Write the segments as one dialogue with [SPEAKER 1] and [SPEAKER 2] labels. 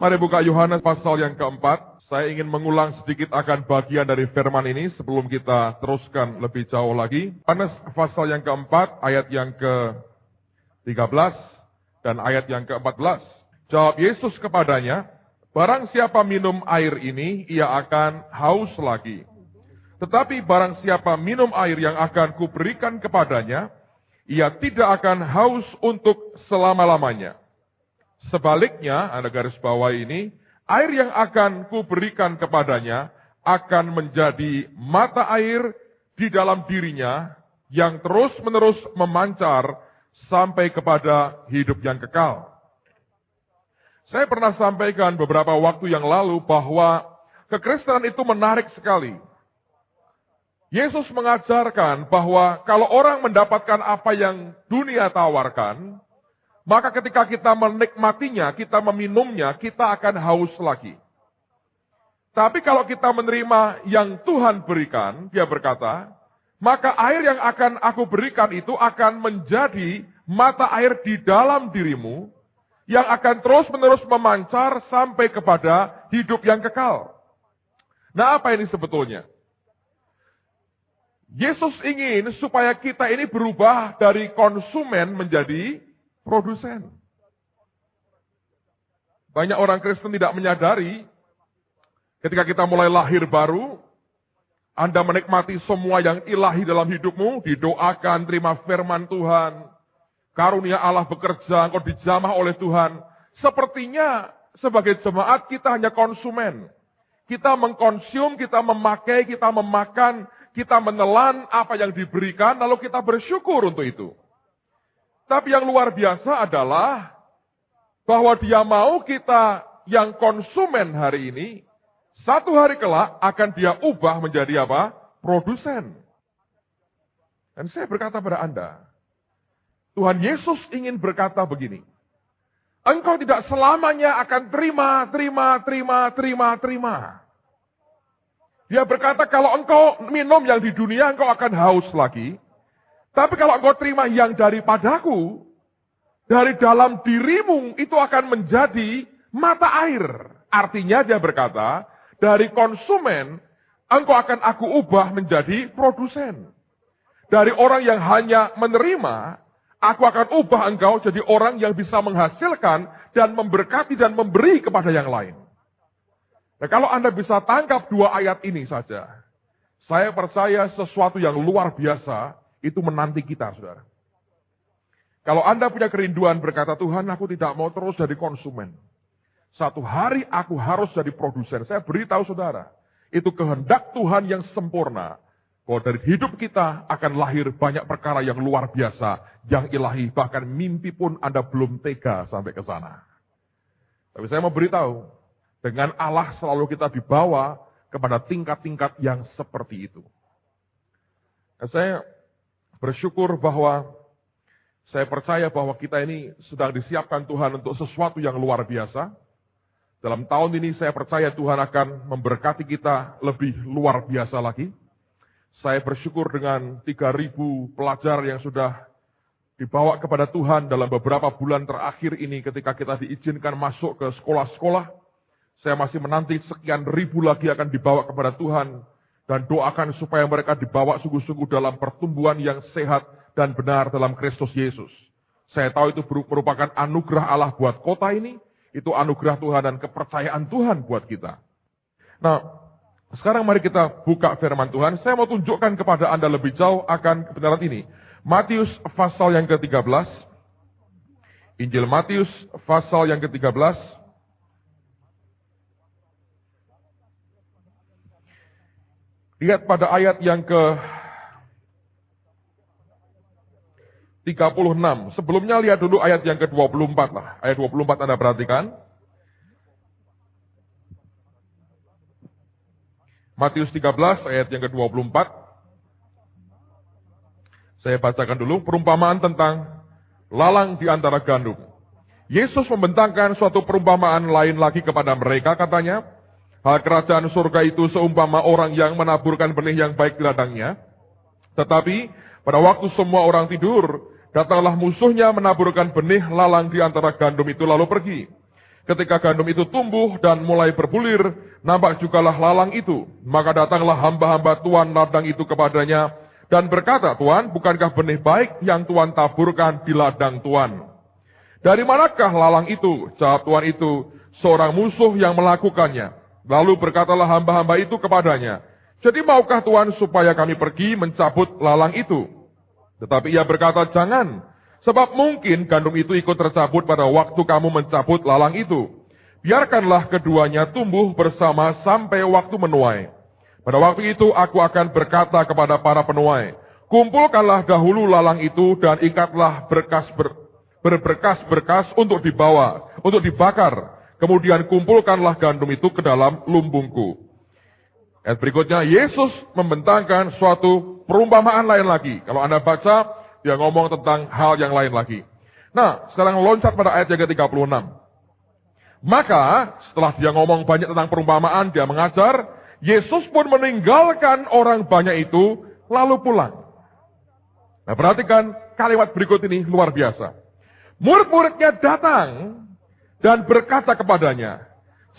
[SPEAKER 1] Mari buka Yohanes pasal yang keempat. Saya ingin mengulang sedikit akan bagian dari firman ini sebelum kita teruskan lebih jauh lagi. Yohanes pasal yang keempat, ayat yang ke-13 dan ayat yang ke-14. Jawab Yesus kepadanya, barang siapa minum air ini, ia akan haus lagi. Tetapi barang siapa minum air yang akan kuberikan kepadanya, ia tidak akan haus untuk selama-lamanya. Sebaliknya, Anda garis bawah ini, air yang akan kuberikan kepadanya akan menjadi mata air di dalam dirinya yang terus-menerus memancar sampai kepada hidup yang kekal. Saya pernah sampaikan beberapa waktu yang lalu bahwa kekristenan itu menarik sekali. Yesus mengajarkan bahwa kalau orang mendapatkan apa yang dunia tawarkan, maka ketika kita menikmatinya, kita meminumnya, kita akan haus lagi. Tapi kalau kita menerima yang Tuhan berikan, dia berkata, maka air yang akan aku berikan itu akan menjadi mata air di dalam dirimu, yang akan terus-menerus memancar sampai kepada hidup yang kekal. Nah, apa ini sebetulnya? Yesus ingin supaya kita ini berubah dari konsumen menjadi produsen. Banyak orang Kristen tidak menyadari ketika kita mulai lahir baru, Anda menikmati semua yang ilahi dalam hidupmu, didoakan, terima firman Tuhan, karunia Allah bekerja, engkau dijamah oleh Tuhan. Sepertinya sebagai jemaat kita hanya konsumen. Kita mengkonsum, kita memakai, kita memakan, kita menelan apa yang diberikan, lalu kita bersyukur untuk itu. Tapi yang luar biasa adalah bahwa dia mau kita yang konsumen hari ini, satu hari kelak akan dia ubah menjadi apa? Produsen. Dan saya berkata pada Anda, Tuhan Yesus ingin berkata begini, engkau tidak selamanya akan terima. Dia berkata kalau engkau minum yang di dunia, engkau akan haus lagi. Tapi kalau engkau terima yang daripadaku, dari dalam dirimu itu akan menjadi mata air. Artinya dia berkata, dari konsumen, engkau akan aku ubah menjadi produsen. Dari orang yang hanya menerima, aku akan ubah engkau jadi orang yang bisa menghasilkan dan memberkati dan memberi kepada yang lain. Nah, kalau Anda bisa tangkap dua ayat ini saja, saya percaya sesuatu yang luar biasa itu menanti kita, saudara. Kalau Anda punya kerinduan berkata, Tuhan aku tidak mau terus jadi konsumen. Satu hari aku harus jadi produsen. Saya beritahu saudara, itu kehendak Tuhan yang sempurna. Bahwa dari hidup kita akan lahir banyak perkara yang luar biasa, yang ilahi, bahkan mimpi pun Anda belum tega sampai ke sana. Tapi saya mau beritahu, dengan Allah selalu kita dibawa kepada tingkat-tingkat yang seperti itu. Nah, saya bersyukur bahwa saya percaya bahwa kita ini sedang disiapkan Tuhan untuk sesuatu yang luar biasa. Dalam tahun ini saya percaya Tuhan akan memberkati kita lebih luar biasa lagi. Saya bersyukur dengan 3.000 pelajar yang sudah dibawa kepada Tuhan dalam beberapa bulan terakhir ini ketika kita diizinkan masuk ke sekolah-sekolah. Saya masih menanti sekian ribu lagi akan dibawa kepada Tuhan. Dan doakan supaya mereka dibawa sungguh-sungguh dalam pertumbuhan yang sehat dan benar dalam Kristus Yesus. Saya tahu itu merupakan anugerah Allah buat kota ini, itu anugerah Tuhan dan kepercayaan Tuhan buat kita. Nah, sekarang mari kita buka firman Tuhan. Saya mau tunjukkan kepada Anda lebih jauh akan kebenaran ini. Matius pasal yang ke-13. Injil Matius pasal yang ke-13. Lihat pada ayat yang ke-36. Sebelumnya lihat dulu ayat yang ke-24 lah. Ayat 24 Anda perhatikan. Matius 13 ayat yang ke-24. Saya bacakan dulu perumpamaan tentang lalang di antara gandum. Yesus membentangkan suatu perumpamaan lain lagi kepada mereka, katanya, hal kerajaan surga itu seumpama orang yang menaburkan benih yang baik di ladangnya. Tetapi pada waktu semua orang tidur, datanglah musuhnya menaburkan benih lalang di antara gandum itu lalu pergi. Ketika gandum itu tumbuh dan mulai berbulir, nampak jugalah lalang itu. Maka datanglah hamba-hamba tuan ladang itu kepadanya dan berkata, Tuan, bukankah benih baik yang Tuan taburkan di ladang Tuan? Dari manakah lalang itu? Jawab tuan itu, seorang musuh yang melakukannya. Lalu berkatalah hamba-hamba itu kepadanya, jadi maukah Tuan supaya kami pergi mencabut lalang itu? Tetapi ia berkata, jangan. Sebab mungkin gandum itu ikut tercabut pada waktu kamu mencabut lalang itu. Biarkanlah keduanya tumbuh bersama sampai waktu menuai. Pada waktu itu aku akan berkata kepada para penuai, kumpulkanlah dahulu lalang itu dan ikatlah berberkas-berkas untuk dibawa, untuk dibakar. Kemudian kumpulkanlah gandum itu ke dalam lumbungku. Ayat berikutnya, Yesus membentangkan suatu perumpamaan lain lagi. Kalau Anda baca, dia ngomong tentang hal yang lain lagi. Nah, sekarang loncat pada ayat yang ke-36. Maka, setelah dia ngomong banyak tentang perumpamaan, dia mengajar, Yesus pun meninggalkan orang banyak itu, lalu pulang. Nah, perhatikan kalimat berikut ini luar biasa. Murid-muridnya datang dan berkata kepadanya,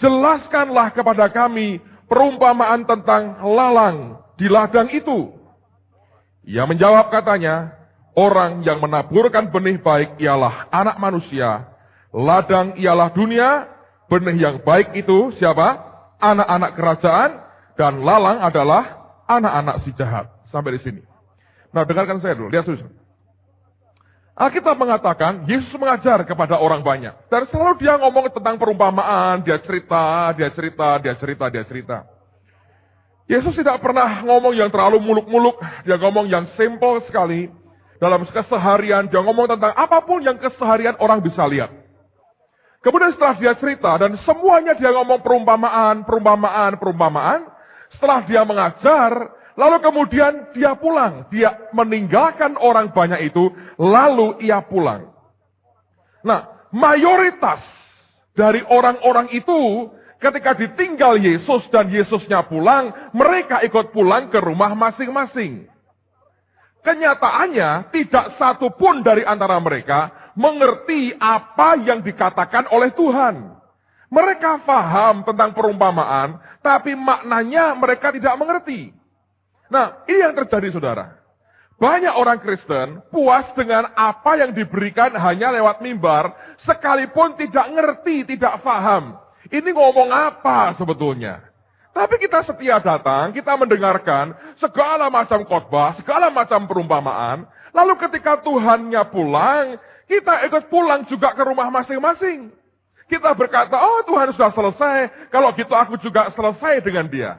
[SPEAKER 1] jelaskanlah kepada kami perumpamaan tentang lalang di ladang itu. Ia menjawab katanya, orang yang menaburkan benih baik ialah anak manusia, ladang ialah dunia, benih yang baik itu siapa? Anak-anak kerajaan, dan lalang adalah anak-anak si jahat. Sampai di sini. Nah, dengarkan saya dulu, lihat dulu. Alkitab mengatakan, Yesus mengajar kepada orang banyak. Dan selalu dia ngomong tentang perumpamaan, dia cerita. Yesus tidak pernah ngomong yang terlalu muluk-muluk, dia ngomong yang simple sekali. Dalam keseharian, dia ngomong tentang apapun yang keseharian orang bisa lihat. Kemudian setelah dia cerita, dan semuanya dia ngomong perumpamaan. Setelah dia mengajar, lalu kemudian dia pulang. Dia meninggalkan orang banyak itu, lalu ia pulang. Nah, mayoritas dari orang-orang itu, ketika ditinggal Yesus dan Yesusnya pulang, mereka ikut pulang ke rumah masing-masing. Kenyataannya, tidak satu pun dari antara mereka mengerti apa yang dikatakan oleh Tuhan. Mereka paham tentang perumpamaan, tapi maknanya mereka tidak mengerti. Nah, ini yang terjadi, saudara. Banyak orang Kristen puas dengan apa yang diberikan hanya lewat mimbar, sekalipun tidak ngerti, tidak paham. Ini ngomong apa sebetulnya? Tapi kita setia datang, kita mendengarkan segala macam khotbah, segala macam perumpamaan. Lalu ketika Tuhannya pulang, kita ikut pulang juga ke rumah masing-masing. Kita berkata, oh Tuhan sudah selesai, kalau gitu aku juga selesai dengan dia.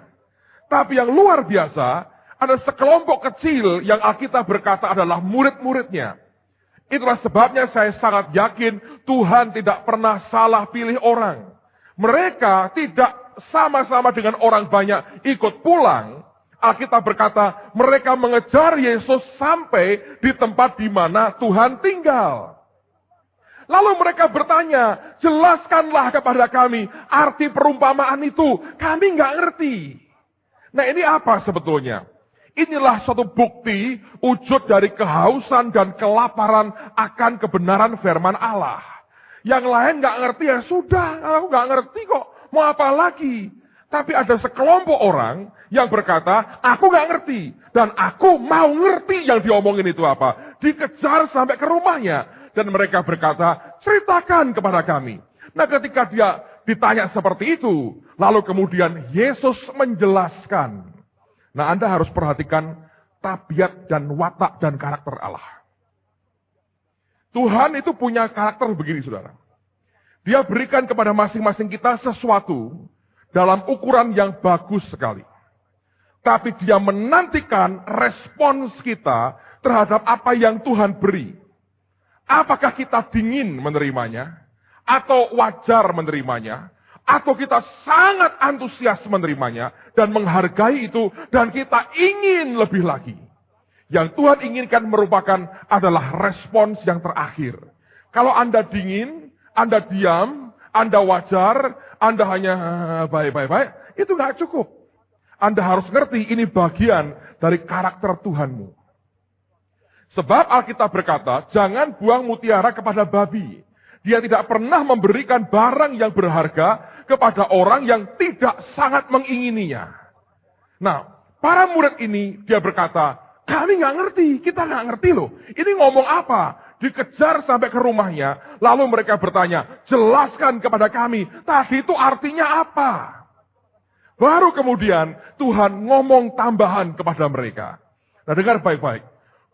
[SPEAKER 1] Tapi yang luar biasa, ada sekelompok kecil yang Alkitab berkata adalah murid-muridnya. Itulah sebabnya saya sangat yakin Tuhan tidak pernah salah pilih orang. Mereka tidak sama-sama dengan orang banyak ikut pulang. Alkitab berkata, mereka mengejar Yesus sampai di tempat di mana Tuhan tinggal. Lalu mereka bertanya, jelaskanlah kepada kami arti perumpamaan itu. Kami nggak ngerti. Nah, ini apa sebetulnya? Inilah suatu bukti wujud dari kehausan dan kelaparan akan kebenaran firman Allah. Yang lain nggak ngerti, ya sudah, aku nggak ngerti kok. Mau apa lagi? Tapi ada sekelompok orang yang berkata, aku nggak ngerti. Dan aku mau ngerti yang diomongin itu apa. Dikejar sampai ke rumahnya. Dan mereka berkata, ceritakan kepada kami. Nah, ketika dia ditanya seperti itu, lalu kemudian Yesus menjelaskan. Nah, Anda harus perhatikan tabiat dan watak dan karakter Allah. Tuhan itu punya karakter begini, saudara. Dia berikan kepada masing-masing kita sesuatu dalam ukuran yang bagus sekali. Tapi dia menantikan respons kita terhadap apa yang Tuhan beri. Apakah kita dingin menerimanya? Atau wajar menerimanya? Atau kita sangat antusias menerimanya dan menghargai itu dan kita ingin lebih lagi. Yang Tuhan inginkan merupakan adalah respons yang terakhir. Kalau Anda dingin, Anda diam, Anda wajar, Anda hanya baik-baik, itu nggak cukup. Anda harus ngerti ini bagian dari karakter Tuhanmu. Sebab Alkitab berkata, jangan buang mutiara kepada babi. Dia tidak pernah memberikan barang yang berharga kepada orang yang tidak sangat mengingininya. Nah, para murid ini dia berkata, kami nggak ngerti, kita nggak ngerti loh. Ini ngomong apa? Dikejar sampai ke rumahnya, lalu mereka bertanya, jelaskan kepada kami, tadi itu artinya apa? Baru kemudian Tuhan ngomong tambahan kepada mereka. Nah, dengar baik-baik.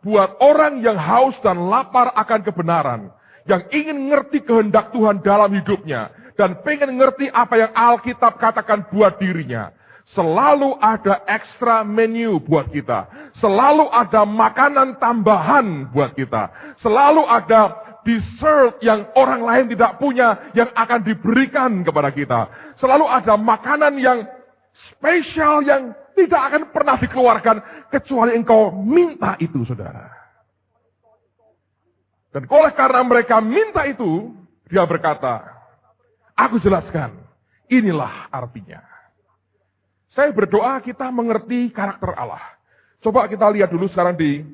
[SPEAKER 1] Buat orang yang haus dan lapar akan kebenaran, yang ingin ngerti kehendak Tuhan dalam hidupnya, dan pengen ngerti apa yang Alkitab katakan buat dirinya, selalu ada ekstra menu buat kita. Selalu ada makanan tambahan buat kita. Selalu ada dessert yang orang lain tidak punya yang akan diberikan kepada kita. Selalu ada makanan yang spesial yang tidak akan pernah dikeluarkan kecuali engkau minta itu, saudara. Dan oleh karena mereka minta itu, dia berkata, aku jelaskan, inilah artinya. Saya berdoa kita mengerti karakter Allah. Coba kita lihat dulu sekarang di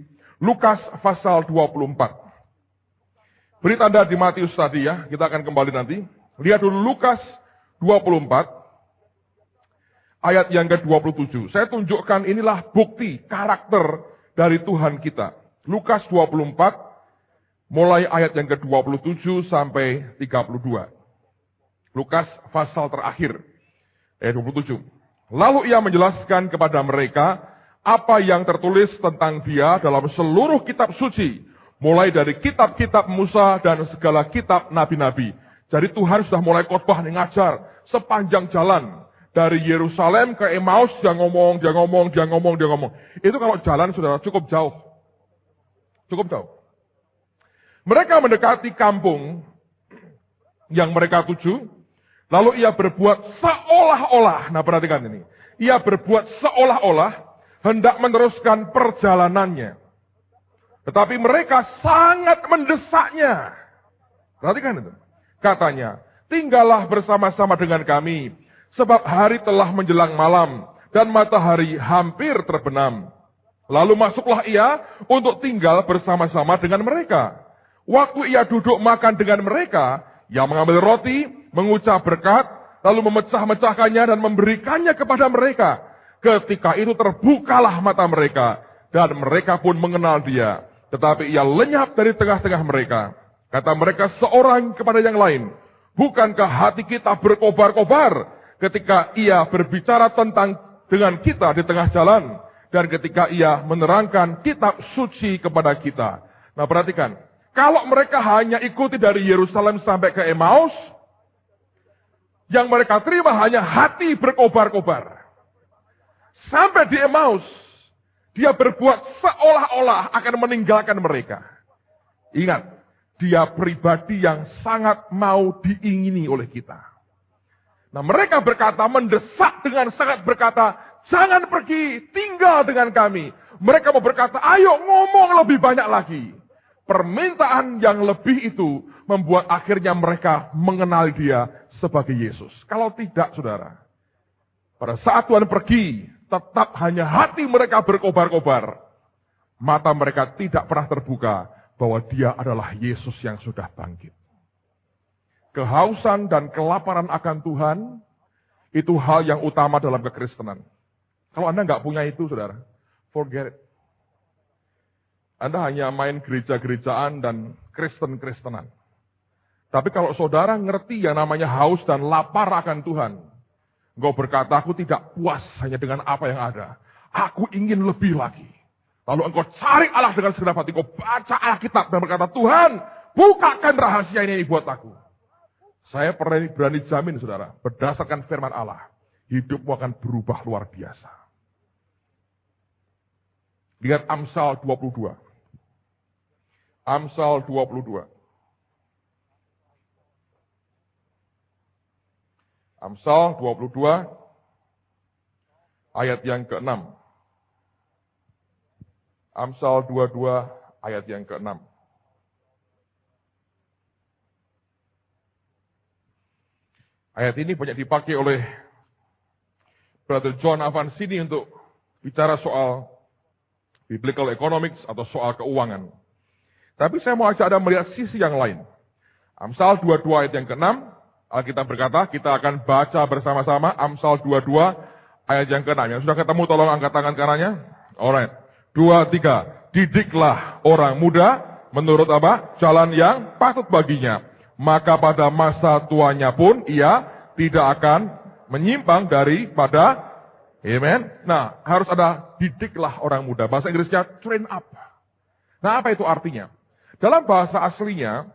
[SPEAKER 1] Lukas pasal 24. Beri tanda di Matius tadi ya, kita akan kembali nanti. Lihat dulu Lukas 24, ayat yang ke-27. Saya tunjukkan inilah bukti karakter dari Tuhan kita. Lukas 24, mulai ayat yang ke-27 sampai 32. Lukas pasal terakhir, ayat 27. Lalu ia menjelaskan kepada mereka apa yang tertulis tentang dia dalam seluruh kitab suci, mulai dari kitab-kitab Musa dan segala kitab nabi-nabi. Jadi Tuhan sudah mulai khotbah ngajar sepanjang jalan. Dari Yerusalem ke Emmaus, dia ngomong. Itu kalau jalan saudara cukup jauh. Cukup jauh. Mereka mendekati kampung yang mereka tuju. Lalu ia berbuat seolah-olah, nah perhatikan ini. Ia berbuat seolah-olah hendak meneruskan perjalanannya. Tetapi mereka sangat mendesaknya. Perhatikan itu. Katanya, tinggallah bersama-sama dengan kami, sebab hari telah menjelang malam, dan matahari hampir terbenam. Lalu masuklah ia untuk tinggal bersama-sama dengan mereka. Waktu ia duduk makan dengan mereka, ia mengambil roti, mengucap berkat, lalu memecah-mecahkannya dan memberikannya kepada mereka. Ketika itu terbukalah mata mereka, dan mereka pun mengenal dia. Tetapi ia lenyap dari tengah-tengah mereka. Kata mereka seorang kepada yang lain, bukankah hati kita berkobar-kobar ketika ia berbicara dengan kita di tengah jalan, dan ketika ia menerangkan kitab suci kepada kita. Nah perhatikan, kalau mereka hanya ikuti dari Yerusalem sampai ke Emmaus, yang mereka terima hanya hati berkobar-kobar. Sampai di Emmaus, dia berbuat seolah-olah akan meninggalkan mereka. Ingat, dia pribadi yang sangat mau diingini oleh kita. Nah mereka berkata, mendesak dengan sangat berkata, jangan pergi, tinggal dengan kami. Mereka mau berkata, ayo ngomong lebih banyak lagi. Permintaan yang lebih itu membuat akhirnya mereka mengenal dia sebagai Yesus. Kalau tidak, saudara, pada saat Tuhan pergi, tetap hanya hati mereka berkobar-kobar. Mata mereka tidak pernah terbuka bahwa dia adalah Yesus yang sudah bangkit. Kehausan dan kelaparan akan Tuhan, itu hal yang utama dalam kekristenan. Kalau Anda nggak punya itu, saudara, forget it. Anda hanya main gereja-gerejaan dan Kristen-Kristenan. Tapi kalau saudara ngerti yang namanya haus dan lapar akan Tuhan, engkau berkata, aku tidak puas hanya dengan apa yang ada. Aku ingin lebih lagi. Lalu engkau cari Allah dengan segenap hati, engkau baca Alkitab dan berkata, Tuhan, bukakan rahasia ini buat aku. Saya berani jamin, saudara, berdasarkan firman Allah, hidupmu akan berubah luar biasa. Lihat Amsal 22. Amsal 22. Amsal 22 ayat yang ke-6. Amsal 22 ayat yang ke-6. Ayat ini banyak dipakai oleh Brother John Avancini untuk bicara soal biblical economics atau soal keuangan. Tapi saya mau ajak Anda melihat sisi yang lain. Amsal 22 ayat yang ke-6, Alkitab berkata, kita akan baca bersama-sama Amsal 22 ayat yang ke-6. Yang sudah ketemu tolong angkat tangan kanannya. Alright. 2, 3. Didiklah orang muda menurut apa? Jalan yang patut baginya. Maka pada masa tuanya pun ia tidak akan menyimpang daripada, amen. Nah, harus ada didiklah orang muda. Bahasa Inggrisnya train up. Nah, apa itu artinya? Dalam bahasa aslinya,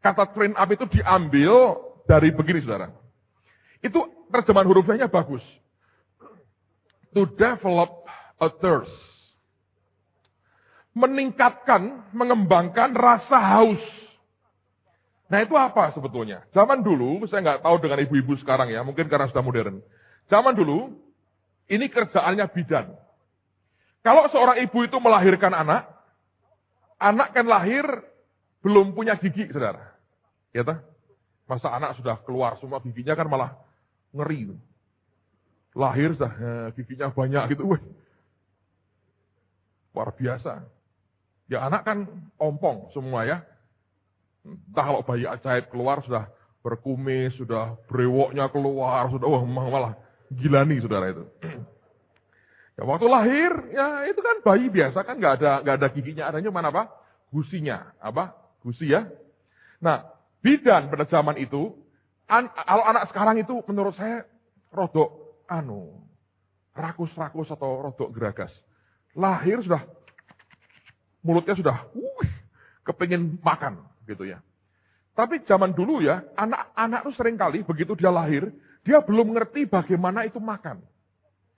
[SPEAKER 1] kata train up itu diambil dari begini, saudara. Itu terjemahan hurufnya bagus. To develop a thirst. Meningkatkan, mengembangkan rasa haus. Nah itu apa sebetulnya? Zaman dulu, saya nggak tahu dengan ibu-ibu sekarang ya, mungkin karena sudah modern. Zaman dulu, ini kerjaannya bidan. Kalau seorang ibu itu melahirkan anak kan lahir belum punya gigi, saudara. Ya toh? Masa anak sudah keluar semua giginya kan malah ngeri. Lahir sudah giginya banyak gitu, luar biasa. Ya anak kan ompong semua ya. Entah kalau bayi ajaib keluar sudah berkumis, sudah brewoknya keluar, sudah malah gila nih saudara itu. Ya, waktu lahir, ya itu kan bayi biasa kan nggak ada giginya, adanya mana apa? Gusinya, apa? Gusi ya. Nah, bidan pada zaman itu, kalau anak sekarang itu menurut saya rodok rakus-rakus atau rodok geragas. Lahir sudah mulutnya sudah kepingin makan gitu ya. Tapi zaman dulu ya, anak-anak itu sering kali begitu dia lahir, dia belum ngerti bagaimana itu makan.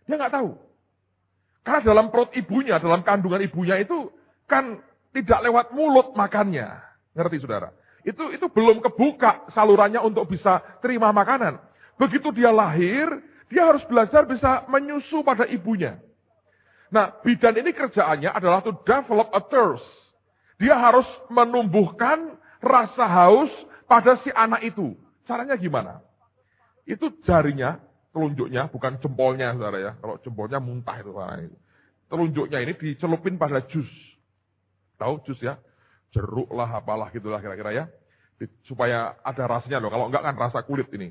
[SPEAKER 1] Dia nggak tahu. Karena dalam perut ibunya, dalam kandungan ibunya itu kan tidak lewat mulut makannya. Ngerti saudara? Itu belum kebuka salurannya untuk bisa terima makanan. Begitu dia lahir, dia harus belajar bisa menyusu pada ibunya. Nah, bidan ini kerjaannya adalah to develop a thirst. Dia harus menumbuhkan rasa haus pada si anak itu. Caranya gimana? Itu jarinya, telunjuknya, bukan jempolnya, saudara ya. Kalau jempolnya muntah itu. Telunjuknya ini dicelupin pada jus. Tahu jus ya? Jeruk lah, apalah gitulah kira-kira ya. Supaya ada rasanya loh. Kalau enggak kan rasa kulit ini.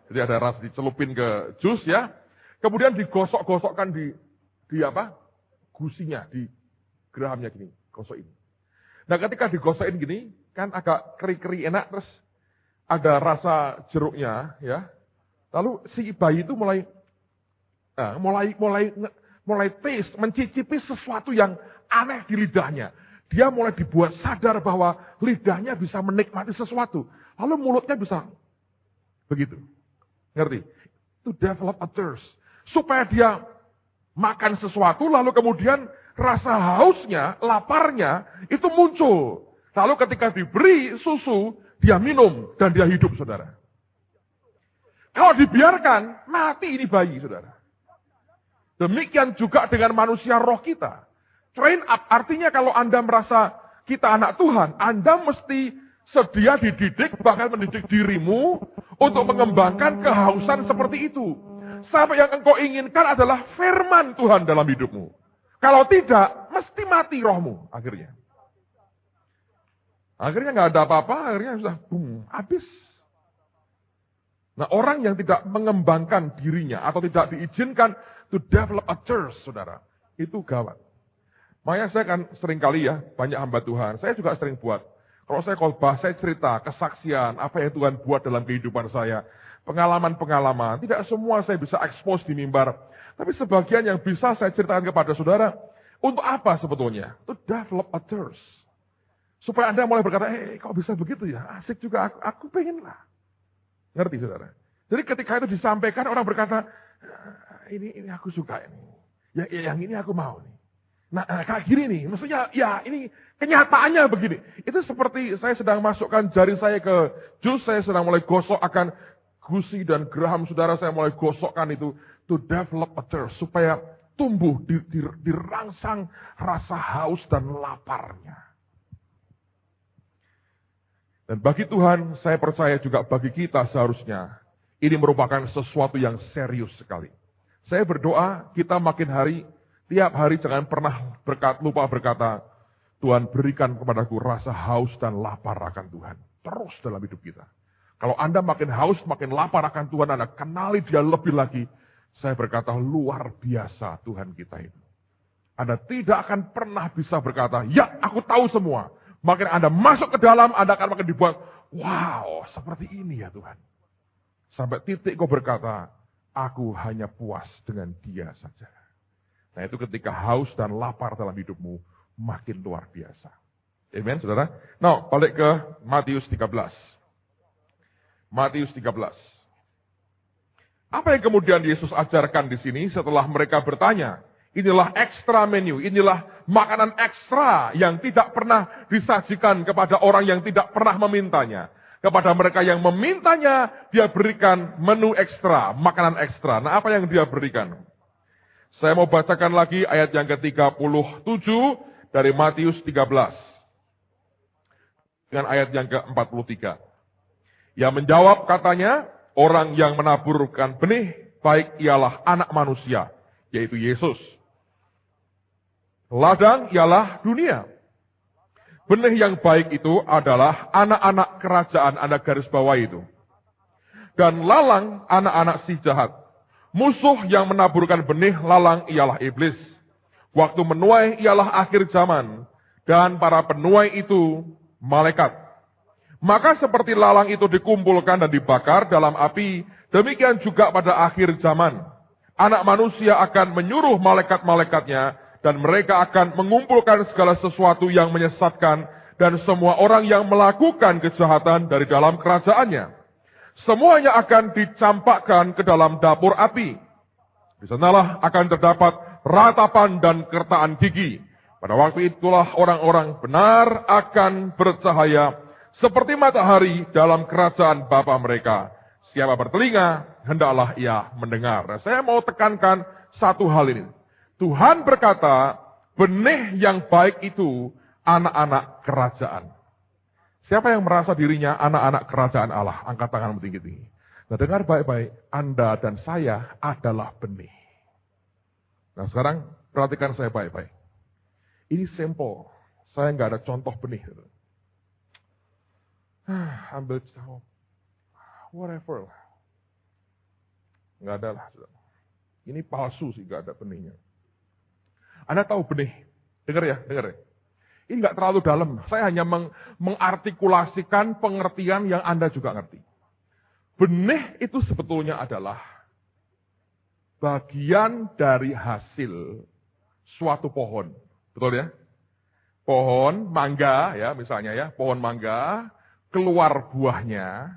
[SPEAKER 1] Jadi ada rasa dicelupin ke jus ya. Kemudian digosok-gosokkan di apa? Gusinya, di gerahamnya gini. Gosokin. Nah ketika digosokin gini, kan agak keri-keri enak, terus ada rasa jeruknya, ya. Lalu si bayi itu mulai taste, mencicipi sesuatu yang aneh di lidahnya. Dia mulai dibuat sadar bahwa lidahnya bisa menikmati sesuatu. Lalu mulutnya bisa begitu. Ngerti? To develop a thirst. Supaya dia makan sesuatu, lalu kemudian rasa hausnya, laparnya, itu muncul. Lalu ketika diberi susu, dia minum dan dia hidup, saudara. Kalau dibiarkan, mati ini bayi, saudara. Demikian juga dengan manusia roh kita. Train up, artinya kalau Anda merasa kita anak Tuhan, Anda mesti sedia dididik, bahkan mendidik dirimu untuk mengembangkan kehausan seperti itu. Sampai yang engkau inginkan adalah firman Tuhan dalam hidupmu. Kalau tidak, mesti mati rohmu akhirnya. Akhirnya nggak ada apa-apa, akhirnya sudah habis. Nah orang yang tidak mengembangkan dirinya atau tidak diizinkan to develop a thirst, saudara, itu gawat. Makanya saya kan sering kali ya, banyak hamba Tuhan, saya juga sering buat. Kalau saya khotbah, saya cerita kesaksian, apa yang Tuhan buat dalam kehidupan saya. Pengalaman-pengalaman, tidak semua saya bisa expose di mimbar. Tapi sebagian yang bisa saya ceritakan kepada saudara, untuk apa sebetulnya? To develop a thirst. Supaya Anda mulai berkata, kok bisa begitu ya? Asik juga, aku pengen lah. Ngerti saudara? Jadi ketika itu disampaikan, orang berkata, ini aku suka ini. Ya, yang ini aku mau nih. Nah, kayak gini nih, maksudnya ya ini kenyataannya begini. Itu seperti saya sedang masukkan jari saya ke jus, saya sedang mulai gosok akan gusi dan geraham saudara, saya mulai gosokkan itu. To develop a thirst, supaya tumbuh, dirangsang rasa haus dan laparnya. Dan bagi Tuhan, saya percaya juga bagi kita seharusnya, ini merupakan sesuatu yang serius sekali. Saya berdoa, kita makin hari, tiap hari jangan pernah lupa berkata, Tuhan berikan kepadaku rasa haus dan lapar akan Tuhan. terus dalam hidup kita. Kalau Anda makin haus, makin lapar akan Tuhan, Anda kenali dia lebih lagi. Saya berkata, luar biasa Tuhan kita itu. Anda tidak akan pernah bisa berkata, ya aku tahu semua. Makin Anda masuk ke dalam, Anda akan makin dibuat, wow seperti ini ya Tuhan. Sampai titik kau berkata, aku hanya puas dengan dia saja. Nah itu ketika haus dan lapar dalam hidupmu, makin luar biasa. Amen saudara. Nah balik ke Matius 13. Matius 13. Apa yang kemudian Yesus ajarkan di sini setelah mereka bertanya? Inilah ekstra menu, inilah makanan ekstra yang tidak pernah disajikan kepada orang yang tidak pernah memintanya. Kepada mereka yang memintanya, dia berikan menu ekstra, makanan ekstra. Nah apa yang dia berikan? Saya mau bacakan lagi ayat yang ke-37 dari Matius 13. Dengan ayat yang ke-43. Yang menjawab katanya, orang yang menaburkan benih, baik ialah anak manusia, yaitu Yesus. Ladang ialah dunia. Benih yang baik itu adalah anak-anak kerajaan, Anda garis bawah itu. Dan lalang anak-anak si jahat. Musuh yang menaburkan benih lalang ialah iblis. Waktu menuai ialah akhir zaman. Dan para penuai itu malaikat. Maka seperti lalang itu dikumpulkan dan dibakar dalam api, demikian juga pada akhir zaman. Anak manusia akan menyuruh malaikat-malaikatnya, dan mereka akan mengumpulkan segala sesuatu yang menyesatkan dan semua orang yang melakukan kejahatan dari dalam kerajaannya. Semuanya akan dicampakkan ke dalam dapur api. Di sanalah akan terdapat ratapan dan kertaan gigi. Pada waktu itulah orang-orang benar akan bercahaya seperti matahari dalam kerajaan Bapa mereka. Siapa bertelinga, hendaklah ia mendengar. Nah, saya mau tekankan satu hal ini. Tuhan berkata, benih yang baik itu anak-anak kerajaan. Siapa yang merasa dirinya anak-anak kerajaan Allah? Angkat tanganmu tinggi-tinggi. Nah dengar baik-baik, Anda dan saya adalah benih. Nah sekarang perhatikan saya baik-baik. Ini simple, saya nggak ada contoh benih. Ambil contoh, whatever. Nggak ada lah. Ini palsu sih, nggak ada benihnya. Anda tahu benih, dengar ya. Ini nggak terlalu dalam, saya hanya mengartikulasikan pengertian yang Anda juga ngerti. Benih itu sebetulnya adalah bagian dari hasil suatu pohon, betul ya? Pohon mangga ya misalnya ya, pohon mangga keluar buahnya,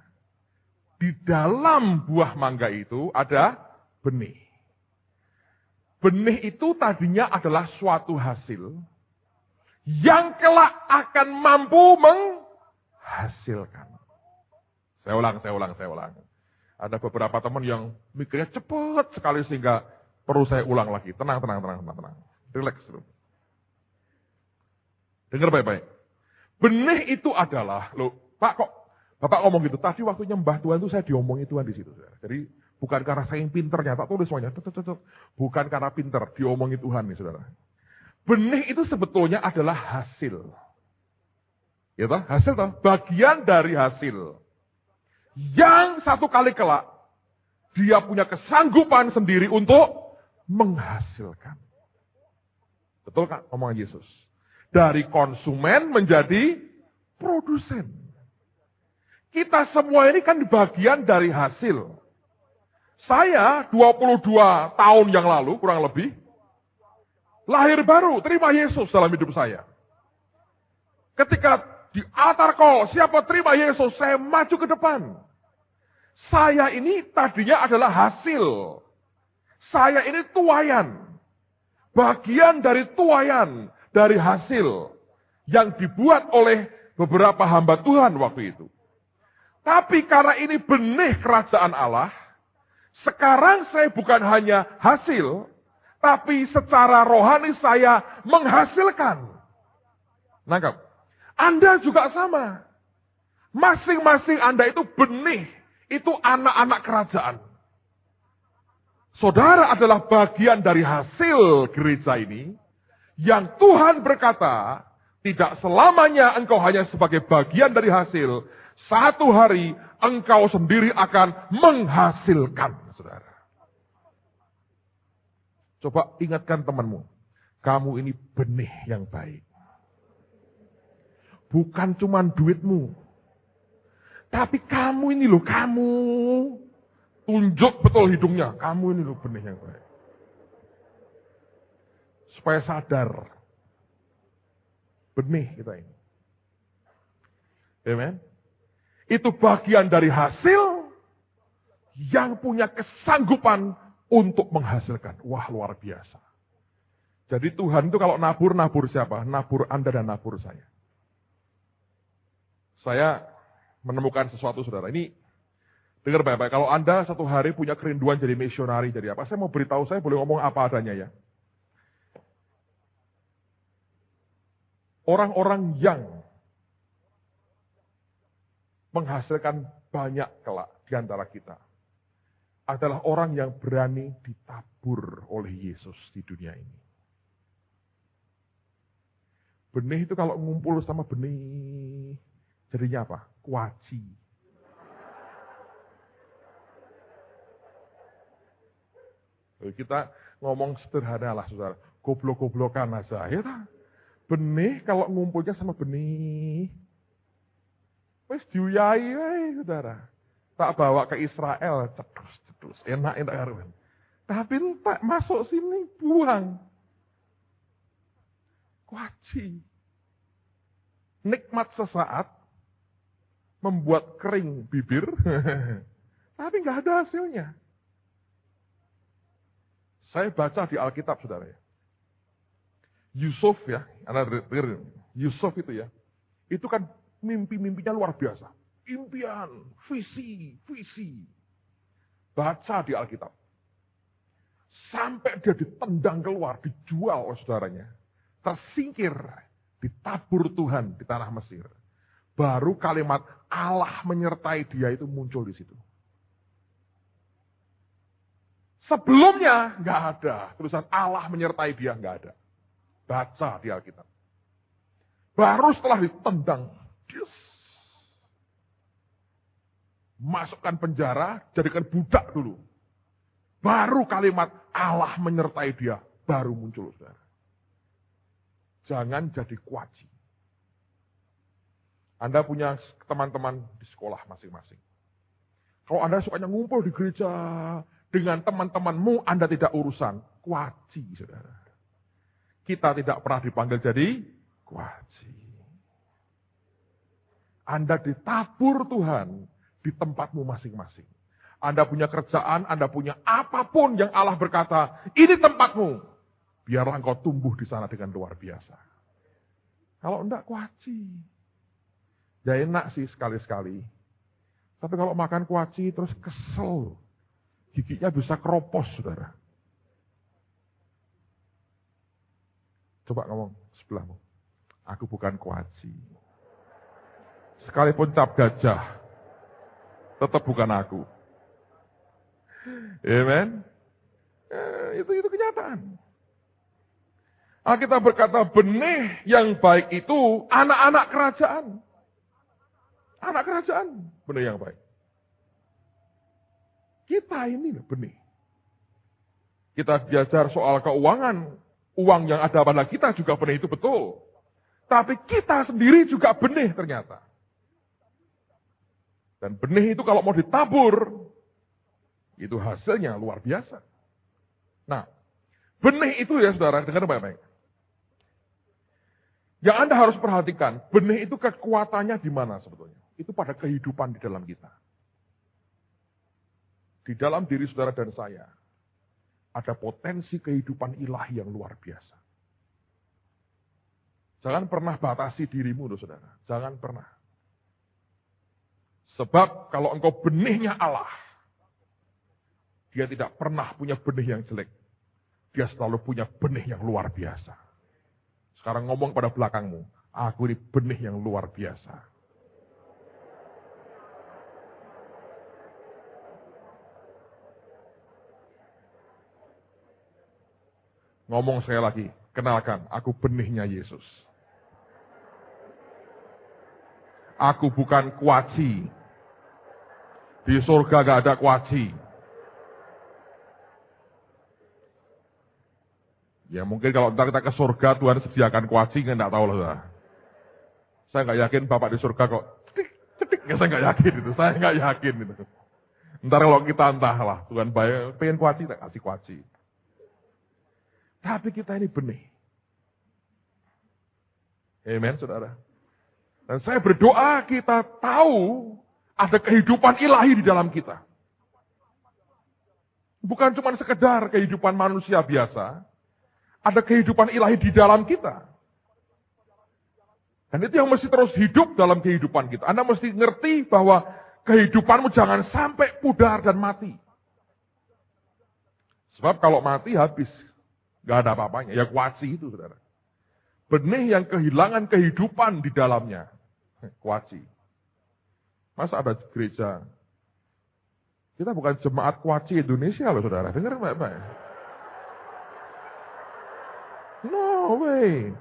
[SPEAKER 1] di dalam buah mangga itu ada benih. Benih itu tadinya adalah suatu hasil yang kelak akan mampu menghasilkan. Saya ulang. Ada beberapa teman yang mikirnya cepat sekali sehingga perlu saya ulang lagi. Tenang. Relax dulu. Dengar baik-baik. Benih itu adalah, Pak kok Bapak ngomong gitu, tadi waktu nyembah Tuhan itu saya diomongin Tuhan di situ. Jadi bukan karena saya yang pinternya, tak tulis semuanya. Bukan karena pinter, diomongin Tuhan nih saudara. Benih itu sebetulnya adalah hasil. Ya toh? Hasil toh? Bagian dari hasil. Yang satu kali kelak, dia punya kesanggupan sendiri untuk menghasilkan. Betul kan omongan Yesus? Dari konsumen menjadi produsen. Kita semua ini kan bagian dari hasil. Saya 22 tahun yang lalu, kurang lebih, lahir baru, terima Yesus dalam hidup saya. Ketika di altar call, siapa terima Yesus, saya maju ke depan. Saya ini tadinya adalah hasil. Saya ini tuayan. Bagian dari tuayan, dari hasil yang dibuat oleh beberapa hamba Tuhan waktu itu. Tapi karena ini benih kerajaan Allah, sekarang saya bukan hanya hasil, tapi secara rohani saya menghasilkan. Nangkap? Anda juga sama. Masing-masing Anda itu benih, itu anak-anak kerajaan. Saudara adalah bagian dari hasil gereja ini, yang Tuhan berkata, tidak selamanya engkau hanya sebagai bagian dari hasil, Satu hari engkau sendiri akan menghasilkan, saudara. Coba ingatkan temanmu, kamu ini benih yang baik. Bukan cuma duitmu, tapi kamu ini loh, kamu tunjuk betul hidungnya, kamu ini loh benih yang baik. Supaya sadar, benih kita ini. Amen. Itu bagian dari hasil yang punya kesanggupan untuk menghasilkan. Wah, luar biasa. Jadi Tuhan itu kalau nabur siapa? Nabur Anda dan nabur saya. Saya menemukan sesuatu, saudara. Ini, dengar baik-baik. Kalau Anda satu hari punya kerinduan jadi misionari, jadi apa? Saya mau beritahu, saya boleh ngomong apa adanya ya. Orang-orang yang menghasilkan banyak kelak di antara kita adalah orang yang berani ditabur oleh Yesus di dunia ini. Benih itu kalau ngumpul sama benih, jadinya apa? Kuaci. Kita ngomong sederhana lah, saudara. Goblok-goblokan aja. Ya tak? Benih kalau ngumpulnya sama benih, wes diuyai, saudara. Tak bawa ke Israel, cedus, enak karuan. Tapi tak masuk sini, buang. Kuaci. Nikmat sesaat, membuat kering bibir, tapi nggak ada hasilnya. Saya baca di Alkitab, saudara ya. Yusuf ya, Yusuf itu ya, itu kan mimpi-mimpinya luar biasa. Impian, visi. Baca di Alkitab. Sampai dia ditendang keluar, dijual oleh saudaranya. Tersingkir, ditabur Tuhan di tanah Mesir. Baru kalimat Allah menyertai dia itu muncul di situ. Sebelumnya nggak ada tulisan Allah menyertai dia, nggak ada. Baca di Alkitab. Baru setelah ditendang, masukkan penjara, jadikan budak dulu. Baru kalimat Allah menyertai dia, baru muncul, saudara. Jangan jadi kuaci. Anda punya teman-teman di sekolah masing-masing. Kalau Anda sukanya ngumpul di gereja dengan teman-temanmu, Anda tidak urusan. Kuaci, saudara. Kita tidak pernah dipanggil jadi kuaci. Anda ditabur Tuhan di tempatmu masing-masing. Anda punya kerjaan, Anda punya apapun yang Allah berkata, ini tempatmu. Biarlah engkau tumbuh di sana dengan luar biasa. Kalau enggak, kuaci. Ya enak sih sekali-sekali. Tapi kalau makan kuaci terus kesel. Giginya bisa keropos, saudara. Coba ngomong sebelahmu. Aku bukan kuaci. Sekalipun cap gajah, tetap bukan aku. Amen. Itu kenyataan. Alkitab berkata benih yang baik itu anak-anak kerajaan. Anak kerajaan, benih yang baik. Kita ini benih. Kita belajar soal keuangan. Uang yang ada pada kita juga benih, itu betul. Tapi kita sendiri juga benih ternyata. Dan benih itu kalau mau ditabur, itu hasilnya luar biasa. Nah, benih itu ya saudara, dengar baik-baik. Yang Anda harus perhatikan, benih itu kekuatannya di mana sebetulnya? Itu pada kehidupan di dalam kita. Di dalam diri saudara dan saya, ada potensi kehidupan ilahi yang luar biasa. Jangan pernah batasi dirimu, loh, saudara. Jangan pernah. Sebab kalau engkau benihnya Allah, dia tidak pernah punya benih yang jelek. Dia selalu punya benih yang luar biasa. Sekarang ngomong pada belakangmu, aku ini benih yang luar biasa. Ngomong sekali lagi, kenalkan, aku benihnya Yesus. Aku bukan kuaci. Di surga gak ada kuaci. Ya mungkin kalau ntar kita ke surga, Tuhan sediakan kuaci, nggak tahu lah. Saya nggak yakin Bapak di surga kok cetik, ya saya nggak yakin itu. Saya nggak yakin itu. Ntar kalau kita entahlah, Tuhan baik, pengen kuaci, tak kasih kuaci. Tapi kita ini benih. Amen, saudara. Dan saya berdoa kita tahu ada kehidupan ilahi di dalam kita. Bukan cuma sekedar kehidupan manusia biasa, ada kehidupan ilahi di dalam kita. Dan itu yang mesti terus hidup dalam kehidupan kita. Anda mesti ngerti bahwa kehidupanmu jangan sampai pudar dan mati. Sebab kalau mati habis, gak ada apa-apanya. Ya kuaci itu, saudara. Benih yang kehilangan kehidupan di dalamnya. Kuaci. Masa ada gereja? Kita bukan jemaat kuaci Indonesia loh, saudara. Dengar baik-baik. No way.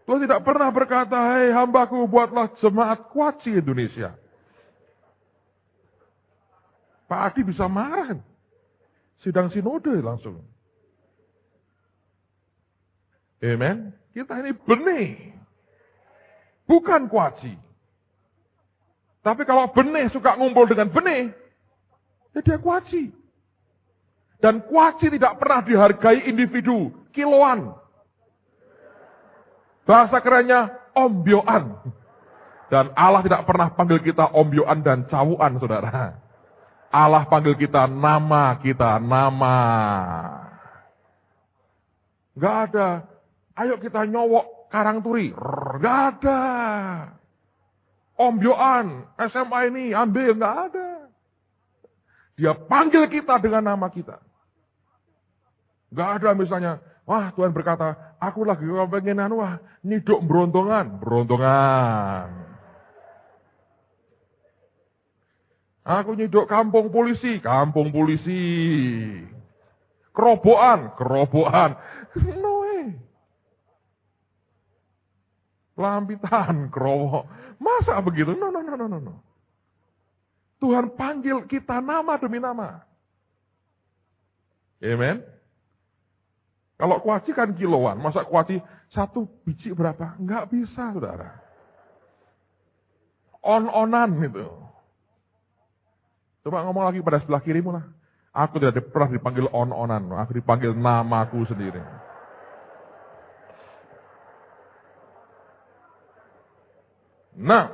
[SPEAKER 1] Tuhan tidak pernah berkata, hei hambaku buatlah jemaat kuaci Indonesia. Pak Adi bisa marah. Sidang sinode langsung. Amen. Kita ini benih. Bukan kuaci. Tapi kalau benih suka ngumpul dengan benih, ya dia kuaci. Dan kuaci tidak pernah dihargai individu, kiloan. Bahasa kerennya ombyoan. Dan Allah tidak pernah panggil kita ombyoan dan cawuan, saudara. Allah panggil kita nama. Gak ada. Ayo kita nyowok Karang Turi. Gak ada. Ombyoan, SMA ini ambil, gak ada. Dia panggil kita dengan nama kita. Gak ada misalnya, wah Tuhan berkata, aku lagi pengen nyiduk berontongan. Aku nyiduk kampung polisi. Kerobokan. No way. Lampitan, kerobok. Masa begitu? No. Tuhan panggil kita nama demi nama. Amen. Kalau kuaci kan kiloan. Masa kuaci satu biji berapa? Enggak bisa, saudara. On-onan gitu. Coba ngomong lagi pada sebelah kirimu lah. Aku tidak pernah dipanggil on-onan. Aku dipanggil namaku sendiri. Nah,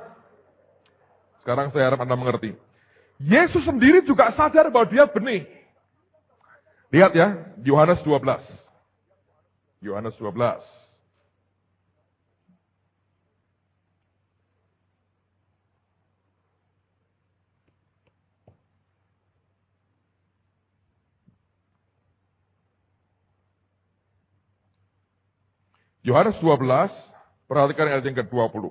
[SPEAKER 1] sekarang saya harap Anda mengerti. Yesus sendiri juga sadar bahwa dia benih. Lihat ya, Yohanes 12. Yohanes 12. Yohanes 12, perhatikan ayat yang ke-20.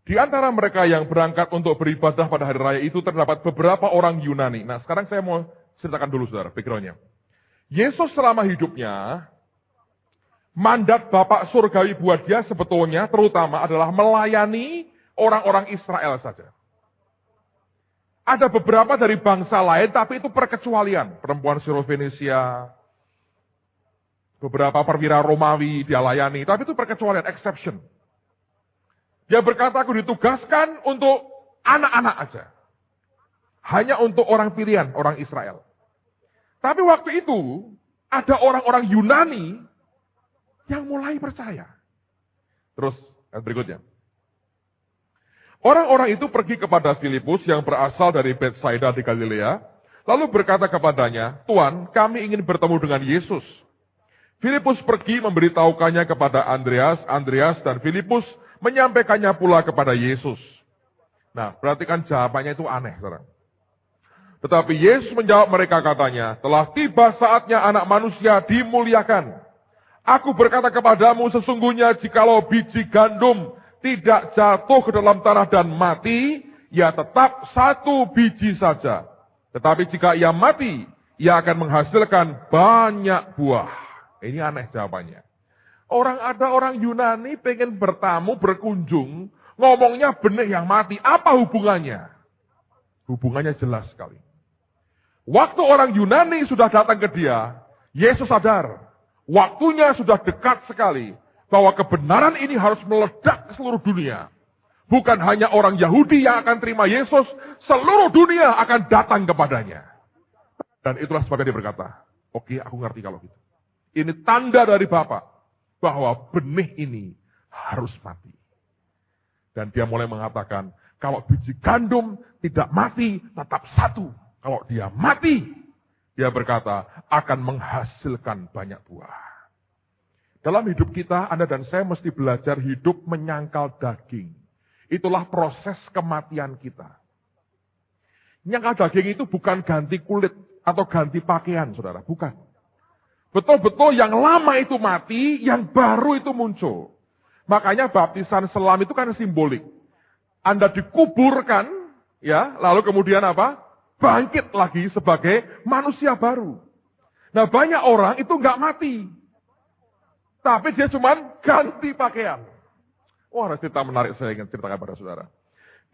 [SPEAKER 1] Di antara mereka yang berangkat untuk beribadah pada hari raya itu terdapat beberapa orang Yunani. Nah, sekarang saya mau ceritakan dulu, saudara, background-nya. Yesus selama hidupnya, mandat Bapak Surgawi buat dia sebetulnya terutama adalah melayani orang-orang Israel saja. Ada beberapa dari bangsa lain, tapi itu perkecualian. Perempuan Sirofenisia, beberapa perwira Romawi dia layani, tapi itu perkecualian, exception. Dia berkata, aku ditugaskan untuk anak-anak aja. Hanya untuk orang pilihan, orang Israel. Tapi waktu itu, ada orang-orang Yunani yang mulai percaya. Terus, berikutnya. Orang-orang itu pergi kepada Filipus yang berasal dari Betsaida di Galilea, lalu berkata kepadanya, Tuan, kami ingin bertemu dengan Yesus. Filipus pergi memberitahukannya kepada Andreas dan Filipus menyampaikannya pula kepada Yesus. Nah, perhatikan jawabannya itu aneh, saudara. Tetapi Yesus menjawab mereka katanya, telah tiba saatnya anak manusia dimuliakan. Aku berkata kepadamu sesungguhnya jikalau biji gandum tidak jatuh ke dalam tanah dan mati, ia tetap satu biji saja. Tetapi jika ia mati, ia akan menghasilkan banyak buah. Ini aneh jawabannya. Ada orang Yunani pengen bertamu, berkunjung, ngomongnya benih yang mati. Apa hubungannya? Hubungannya jelas sekali. Waktu orang Yunani sudah datang ke dia, Yesus sadar, waktunya sudah dekat sekali, bahwa kebenaran ini harus meledak ke seluruh dunia. Bukan hanya orang Yahudi yang akan terima Yesus, seluruh dunia akan datang kepadanya. Dan itulah sebabnya dia berkata, oke, aku ngerti kalau gitu. Ini tanda dari Bapa bahwa benih ini harus mati. Dan dia mulai mengatakan, kalau biji gandum tidak mati, tetap satu. Kalau dia mati, dia berkata, akan menghasilkan banyak buah. Dalam hidup kita, Anda dan saya mesti belajar hidup menyangkal daging. Itulah proses kematian kita. Nyangkal daging itu bukan ganti kulit atau ganti pakaian, saudara. Bukan. Betul-betul yang lama itu mati, yang baru itu muncul. Makanya baptisan selam itu kan simbolik. Anda dikuburkan, ya, lalu kemudian apa? Bangkit lagi sebagai manusia baru. Nah, banyak orang itu nggak mati. Tapi dia cuma ganti pakaian. Wah, ada cerita menarik saya ingin ceritakan pada saudara.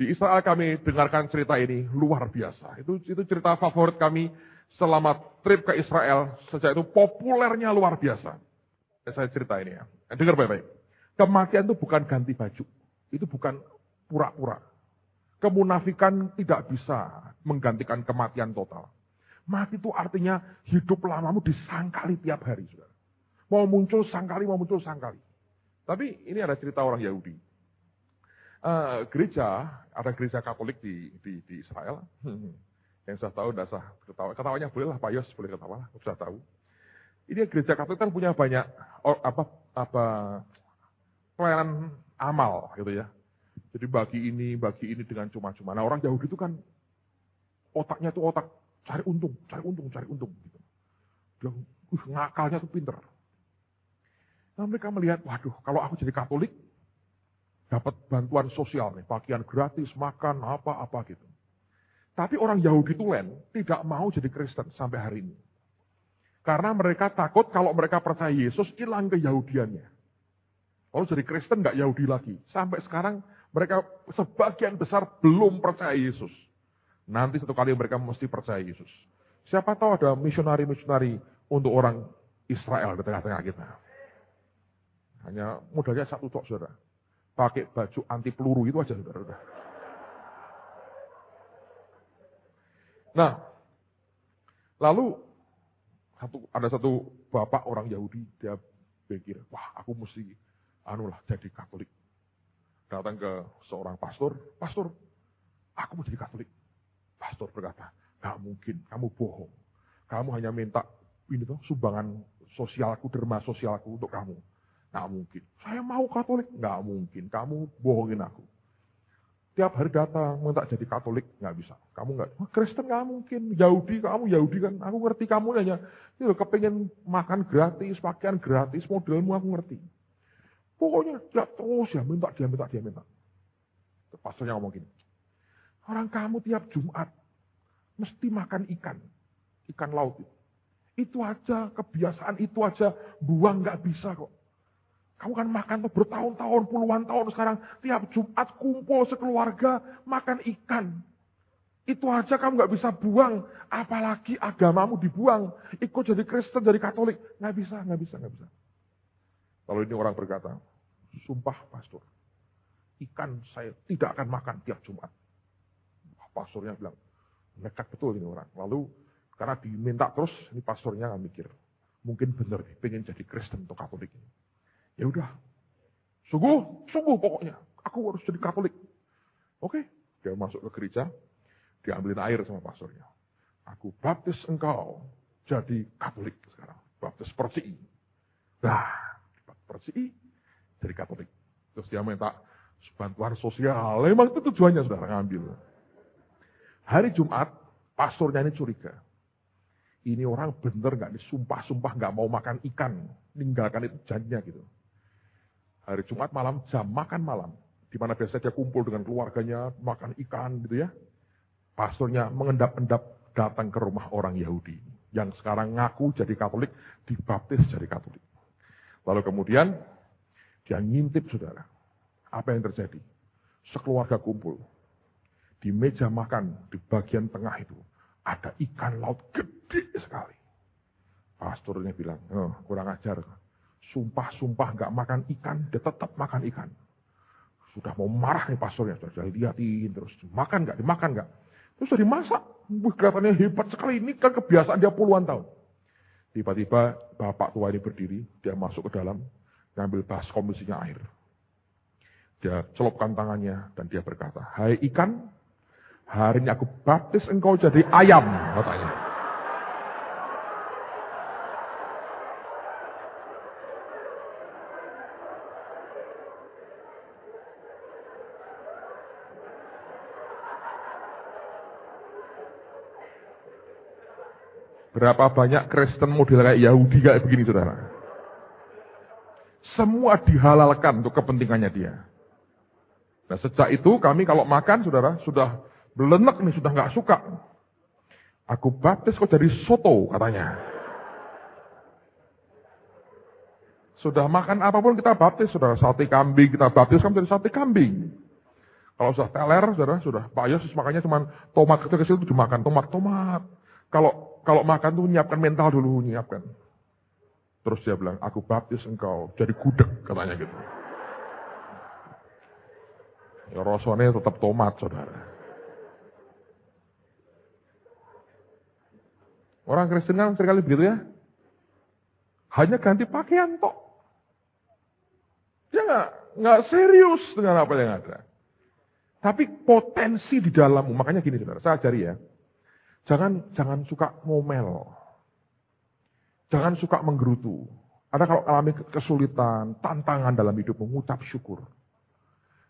[SPEAKER 1] Di Israel kami dengarkan cerita ini luar biasa. Itu cerita favorit kami selama trip ke Israel. Sejak itu populernya luar biasa. Saya cerita ini ya. Dengar baik-baik. Kematian itu bukan ganti baju. Itu bukan pura-pura. Kemunafikan tidak bisa menggantikan kematian total. Mati itu artinya hidup lamamu disangkali tiap hari, saudara. Mau muncul sangkali, mau muncul sangkali. Tapi ini ada cerita orang Yahudi. Ada gereja Katolik di Israel. Yang saya tahu, tidak sah ketawa. Ketawanya boleh lah, Pak Yos boleh ketawa lah, saya tahu. Ini gereja Katolik kan punya banyak pelayanan amal, gitu ya. Jadi bagi ini dengan cuma-cuma. Nah, orang Yahudi itu kan otaknya itu otak cari untung. Gitu. Dia ngakalnya tuh pinter. Nah, mereka melihat, waduh, kalau aku jadi Katolik, dapat bantuan sosial nih, pakaian gratis, makan, apa-apa gitu. Tapi orang Yahudi Tulen tidak mau jadi Kristen sampai hari ini. Karena mereka takut kalau mereka percaya Yesus, hilang keyahudiannya. Kalau jadi Kristen nggak Yahudi lagi. Sampai sekarang mereka sebagian besar belum percaya Yesus. Nanti satu kali mereka mesti percaya Yesus. Siapa tahu ada misionari-misionari untuk orang Israel di tengah-tengah kita. Hanya modalnya satu tok, saudara. Pakai baju anti peluru itu aja, saudara. Nah, lalu ada satu bapak orang Yahudi, dia pikir, wah aku mesti jadi Katolik. Datang ke seorang pastor, aku mau jadi Katolik. Pastor berkata, gak mungkin, kamu bohong. Kamu hanya minta sumbangan sosialku, derma sosialku untuk kamu. Gak mungkin. Saya mau Katolik. Gak mungkin. Kamu bohongin aku. Tiap hari datang minta jadi Katolik. Gak bisa. Kamu gak. Kristen gak mungkin. Yahudi, kamu Yahudi kan. Aku ngerti kamu hanya kepengen makan gratis, pakaian gratis, modelmu aku ngerti. Pokoknya dia terus ya minta. Pastornya ngomong gini. Orang kamu tiap Jumat mesti makan ikan laut. Itu aja kebiasaan, itu aja buang gak bisa kok. Kamu kan makan tuh bertahun-tahun, puluhan tahun sekarang. Tiap Jumat kumpul sekeluarga makan ikan. Itu aja kamu gak bisa buang. Apalagi agamamu dibuang. Ikut jadi Kristen, jadi Katolik. Gak bisa. Lalu ini orang berkata, sumpah pastor, ikan saya tidak akan makan tiap Jumat. Pastornya bilang, nekat betul ini orang. Lalu karena diminta terus, ini pastornya gak mikir. Mungkin benar nih, pengen jadi Kristen atau Katolik ini. Ya udah, sungguh pokoknya, aku harus jadi Katolik. Oke, dia masuk ke gereja, dia ambilin air sama pastornya. Aku baptis engkau jadi Katolik sekarang, baptis percii. Nah, percii jadi Katolik. Terus dia minta bantuan sosial, memang itu tujuannya saudara ngambil. Hari Jumat, pastornya ini curiga. Ini orang bener gak disumpah-sumpah gak mau makan ikan, ninggalkan itu janjinya gitu. Hari Jumat malam, jam makan malam. Di mana biasanya dia kumpul dengan keluarganya, makan ikan gitu ya. Pastornya mengendap-endap datang ke rumah orang Yahudi. Yang sekarang ngaku jadi Katolik, dibaptis jadi Katolik. Lalu kemudian dia ngintip saudara. Apa yang terjadi? Sekeluarga kumpul. Di meja makan, di bagian tengah itu, ada ikan laut gede sekali. Pastornya bilang, kurang ajar. Sumpah gak makan ikan, dia tetap makan ikan. Sudah mau marah nih pastornya, sudah lihatin terus. Makan gak? Dimakan gak? Terus sudah dimasak. Kelihatannya hebat sekali, ini kan kebiasaan dia puluhan tahun. Tiba-tiba bapak tua ini berdiri, dia masuk ke dalam, ngambil baskom isinya air. Dia celupkan tangannya dan dia berkata, "Hai ikan, hari ini aku baptis engkau jadi ayam," katanya. Berapa banyak Kristen model kayak Yahudi kayak begini, saudara. Semua dihalalkan untuk kepentingannya dia. Nah, sejak itu kami kalau makan, saudara, sudah belenek nih, sudah nggak suka. Aku baptis kok jadi soto, katanya. Sudah makan apapun kita baptis, saudara. Sate kambing kita baptis, kamu jadi sate kambing. Kalau sudah teler, saudara, sudah Pak Yos makannya cuma tomat kecil-kecil itu dimakan, tomat. Kalau makan tuh nyiapkan mental dulu, nyiapkan. Terus dia bilang, aku baptis engkau jadi gudeg, katanya gitu. Ya rasanya tetap tomat, saudara. Orang Kristen kan seringkali begitu ya. Hanya ganti pakaian tok. Dia nggak serius dengan apa yang ada. Tapi potensi di dalammu, makanya gini saudara, saya ajari ya. Jangan suka ngomel. Jangan suka menggerutu. Ada kalau alami kesulitan, tantangan dalam hidup, mengucap syukur.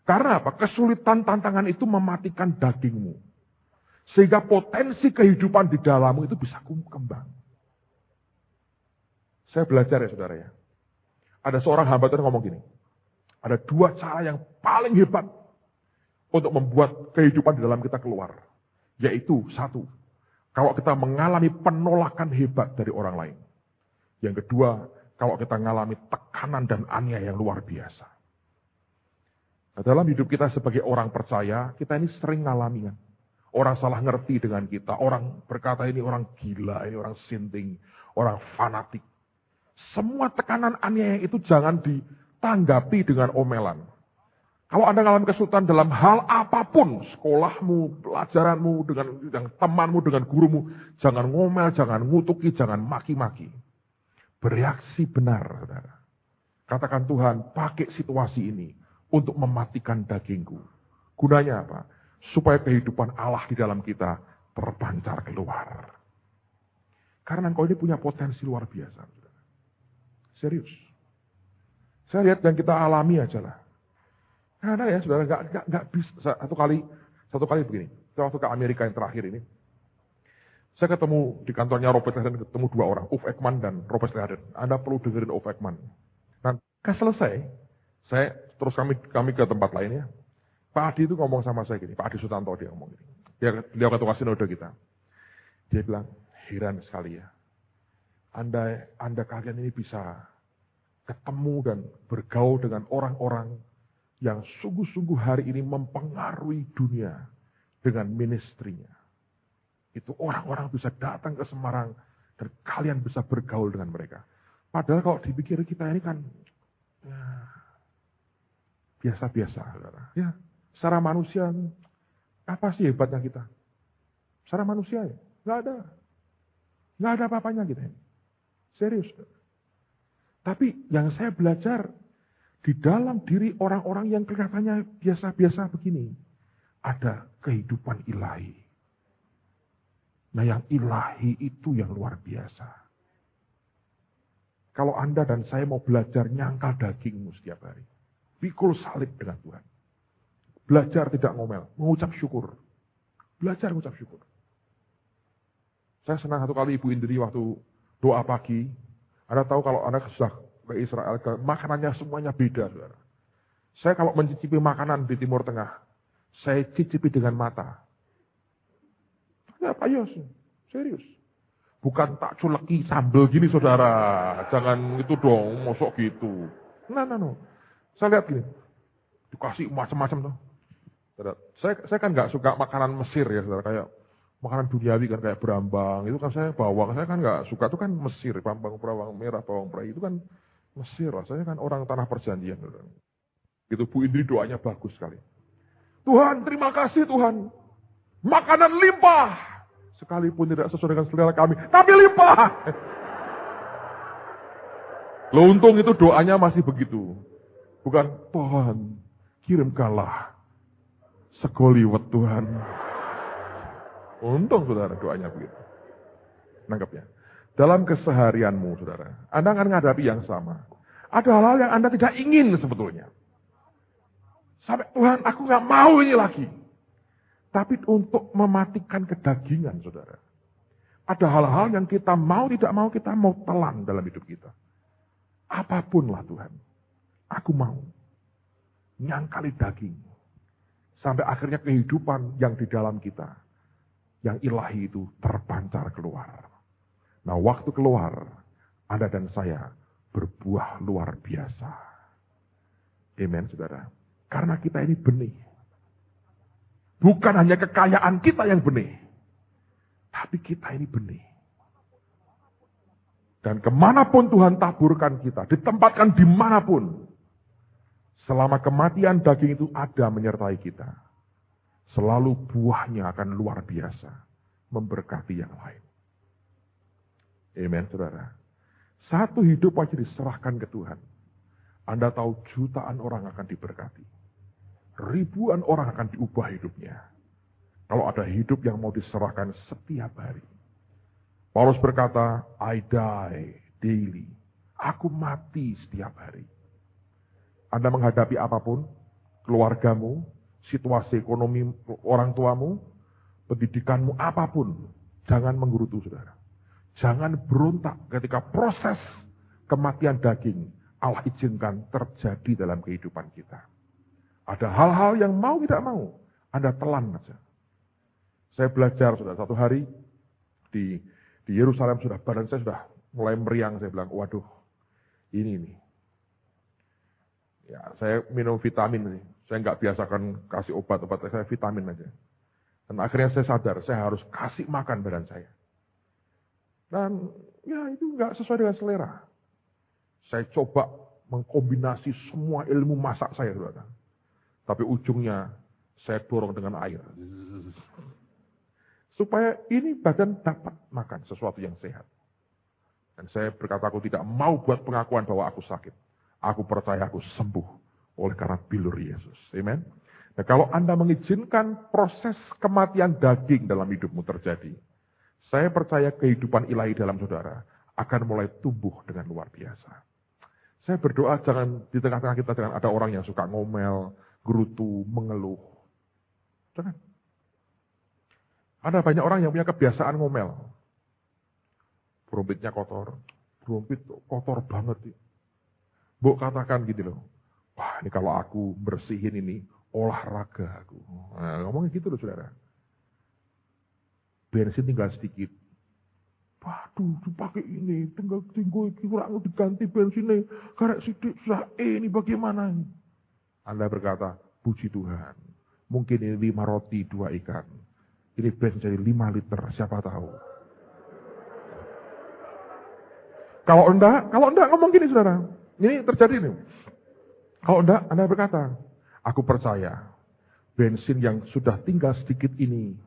[SPEAKER 1] Karena apa? Kesulitan, tantangan itu mematikan dagingmu. Sehingga potensi kehidupan di dalammu itu bisa kembang. Saya belajar ya saudara ya. Ada seorang hamba Tuhan ngomong gini. Ada 2 cara yang paling hebat untuk membuat kehidupan di dalam kita keluar. Yaitu 1. Kalau kita mengalami penolakan hebat dari orang lain. Yang kedua, kalau kita mengalami tekanan dan aniaya yang luar biasa. Nah, dalam hidup kita sebagai orang percaya, kita ini sering mengalami kan. Orang salah ngerti dengan kita. Orang berkata ini orang gila, ini orang sinting, orang fanatik. Semua tekanan aniaya itu jangan ditanggapi dengan omelan. Kalau Anda mengalami kesulitan dalam hal apapun, sekolahmu, pelajaranmu, dengan temanmu, dengan gurumu, jangan ngomel, jangan ngutuki, jangan maki-maki. Bereaksi benar, saudara. Katakan Tuhan, pakai situasi ini untuk mematikan dagingku. Gunanya apa? Supaya kehidupan Allah di dalam kita terpancar keluar. Karena engkau ini punya potensi luar biasa. Saudara. Serius. Saya lihat yang kita alami aja lah. Karena ya saudara nggak bisa satu kali begini. Saya waktu ke Amerika yang terakhir ini, saya ketemu di kantornya Robert Lehden, ketemu 2 orang, Uf Ekman dan Robert Lehden. Anda perlu dengerin Uf Ekman. Nah, selesai, saya terus kami ke tempat lainnya. Pak Adi itu ngomong sama saya gini, Pak Adi Sutanto dia ngomong gini. Beliau ketua sinode kita. Dia bilang, heran sekali ya. Anda kalian ini bisa ketemu dan bergaul dengan orang-orang yang sungguh-sungguh hari ini mempengaruhi dunia dengan ministrinya. Itu orang-orang bisa datang ke Semarang dan kalian bisa bergaul dengan mereka. Padahal kalau dipikir kita ini kan ya, biasa-biasa. Ya, secara manusia, apa sih hebatnya kita? Secara manusia ya, nggak ada. Nggak ada apa-apanya kita ini. Serius. Tapi yang saya belajar, di dalam diri orang-orang yang kelihatannya biasa-biasa begini, ada kehidupan ilahi. Nah yang ilahi itu yang luar biasa. Kalau Anda dan saya mau belajar nyangkal dagingmu setiap hari, pikul salib dengan Tuhan. Belajar tidak ngomel, mengucap syukur. Belajar mengucap syukur. Saya senang satu kali Ibu Indri waktu doa pagi, Anda tahu kalau Anda sudah ke Israel, makanannya semuanya beda, saudara. Saya kalau mencicipi makanan di Timur Tengah, saya cicipi dengan mata. Ya Pak Yos, serius. Bukan tak culeki sambel gini saudara. Jangan itu dong, mosok gitu. Nah. Saya lihat gini. Dikasih macam-macam tuh. Saya kan nggak suka makanan Mesir ya saudara. Kayak makanan duniawi kan kayak berambang. Itu kan saya bawang. Saya kan nggak suka. Itu kan Mesir. Bawang merah, bawang putih. Itu kan Mesir lah. Saya kan orang tanah perjanjian. Saudara. Gitu Bu Indri doanya bagus sekali. Tuhan, terima kasih Tuhan. Makanan limpah. Sekalipun tidak sesuai dengan selera kami. Tapi limpah. Loh untung itu doanya masih begitu. Bukan, Tuhan, kirimkanlah segoliwet Tuhan. Untung saudara doanya begitu. Nangkapnya. Dalam keseharianmu saudara, Anda akan menghadapi yang sama. Ada hal-hal yang Anda tidak ingin sebetulnya. Sampai Tuhan, aku gak mau ini lagi. Tapi untuk mematikan kedagingan, saudara. Ada hal-hal yang kita mau, tidak mau, kita mau telan dalam hidup kita. Apapunlah Tuhan. Aku mau. Nyangkali daging. Sampai akhirnya kehidupan yang di dalam kita. Yang ilahi itu terpancar keluar. Nah waktu keluar, Anda dan saya berbuah luar biasa. Amen, saudara. Karena kita ini benih. Bukan hanya kekayaan kita yang benih. Tapi kita ini benih. Dan kemanapun Tuhan taburkan kita, ditempatkan dimanapun. Selama kematian daging itu ada menyertai kita. Selalu buahnya akan luar biasa. Memberkati yang lain. Amen, saudara. Satu hidup aja diserahkan ke Tuhan. Anda tahu jutaan orang akan diberkati. Ribuan orang akan diubah hidupnya. Kalau ada hidup yang mau diserahkan setiap hari. Paulus berkata, I die daily. Aku mati setiap hari. Anda menghadapi apapun, keluargamu, situasi ekonomi orang tuamu, pendidikanmu, apapun. Jangan menggerutu, saudara. Jangan berontak ketika proses kematian daging Allah izinkan terjadi dalam kehidupan kita. Ada hal-hal yang mau tidak mau, Anda telan saja. Saya belajar sudah satu hari di Yerusalem badan saya sudah mulai meriang. Saya bilang, waduh, ini nih. Ya, saya minum vitamin nih. Saya nggak biasakan kasih obat-obat, saya vitamin aja. Dan akhirnya saya sadar, saya harus kasih makan badan saya. Dan ya itu nggak sesuai dengan selera. Saya coba mengkombinasi semua ilmu masak saya, saudara. Tapi ujungnya saya dorong dengan air. Supaya ini badan dapat makan sesuatu yang sehat. Dan saya berkata aku tidak mau buat pengakuan bahwa aku sakit. Aku percaya aku sembuh oleh karena bilur Yesus. Amen. Nah, kalau Anda mengizinkan proses kematian daging dalam hidupmu terjadi, saya percaya kehidupan ilahi dalam saudara akan mulai tumbuh dengan luar biasa. Saya berdoa jangan di tengah-tengah kita jangan ada orang yang suka ngomel, gerutu, mengeluh. Jangan. Ada banyak orang yang punya kebiasaan ngomel. Berumpitnya kotor. Berumpit kotor banget. Bu katakan gitu loh. Wah ini kalau aku bersihin ini, olahraga aku. Nah, ngomongnya gitu loh saudara. Bensin tinggal sedikit. Waduh dipakai ini, tinggal kurang diganti bensinnya. Karena sidik ini bagaimana ini? Anda berkata, puji Tuhan, mungkin ini 5 roti 2 ikan. Ini bensin jadi 5 liter, siapa tahu. Kalau enggak ngomong gini saudara. Ini terjadi nih. Kalau enggak, Anda berkata, aku percaya bensin yang sudah tinggal sedikit ini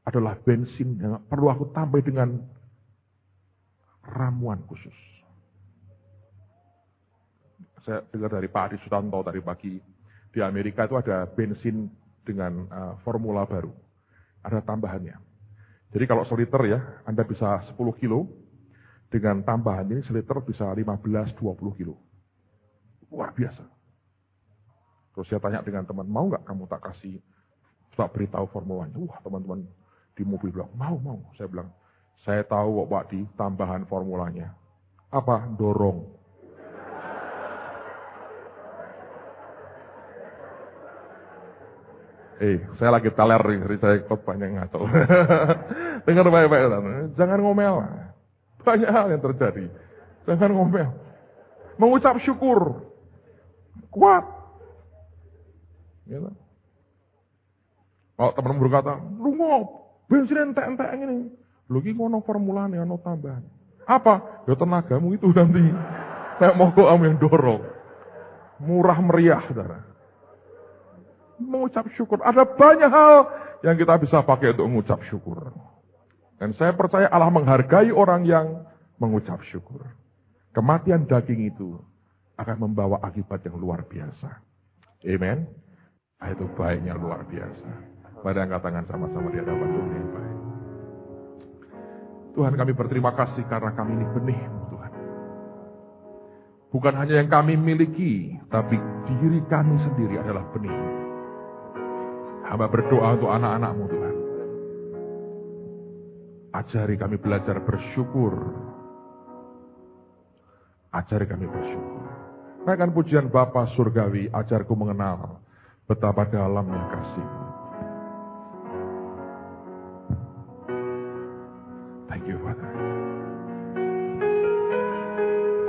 [SPEAKER 1] adalah bensin yang perlu aku tambah dengan ramuan khusus. Saya dengar dari Pak Adi Sutanto tadi pagi, di Amerika itu ada bensin dengan formula baru. Ada tambahannya. Jadi kalau seliter ya, Anda bisa 10 kilo, dengan tambahan ini seliter bisa 15-20 kilo. Luar biasa. Terus saya tanya dengan teman, mau nggak kamu tak kasih, tak beritahu formulanya? Wah teman-teman di mobil bilang, mau. Saya bilang, saya tahu Pak Di tambahan formulanya. Apa? Dorong. Saya lagi teler nih, saya ikut banyak ngaco. Dengar baik-baik, jangan ngomel. Banyak hal yang terjadi. Jangan ngomel. Mengucap syukur. Kuat. Gitu. Kalau teman berkata, lu bensin entek-entek ini. Lu ini kono formulanya, ono tambahan. Apa? Ya tenagamu itu nanti. Saya mau kamu yang dorong. Murah meriah, saudara. Mengucap syukur. Ada banyak hal yang kita bisa pakai untuk mengucap syukur. Dan saya percaya Allah menghargai orang yang mengucap syukur. Kematian daging itu akan membawa akibat yang luar biasa. Amen. Itu baiknya luar biasa. Pada angkat tangan sama-sama di hadapan Tuhan yang baik. Tuhan, kami berterima kasih karena kami ini benih-Mu, Tuhan. Bukan hanya yang kami miliki, tapi diri kami sendiri adalah benih. Hamba berdoa untuk anak-anak-Mu, Tuhan. Ajari kami belajar bersyukur. Ajari kami bersyukur. Naikkan pujian Bapa Surgawi, ajarku mengenal betapa dalamnya kasih-Mu. Thank you, Father.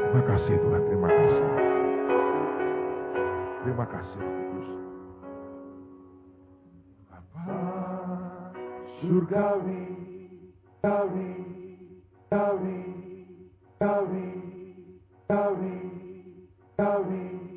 [SPEAKER 1] Terima kasih Tuhan, terima kasih. Terima kasih, Kudus. Bapa Surgawi, Gawi, Gawi, Gawi, Gawi, Gawi.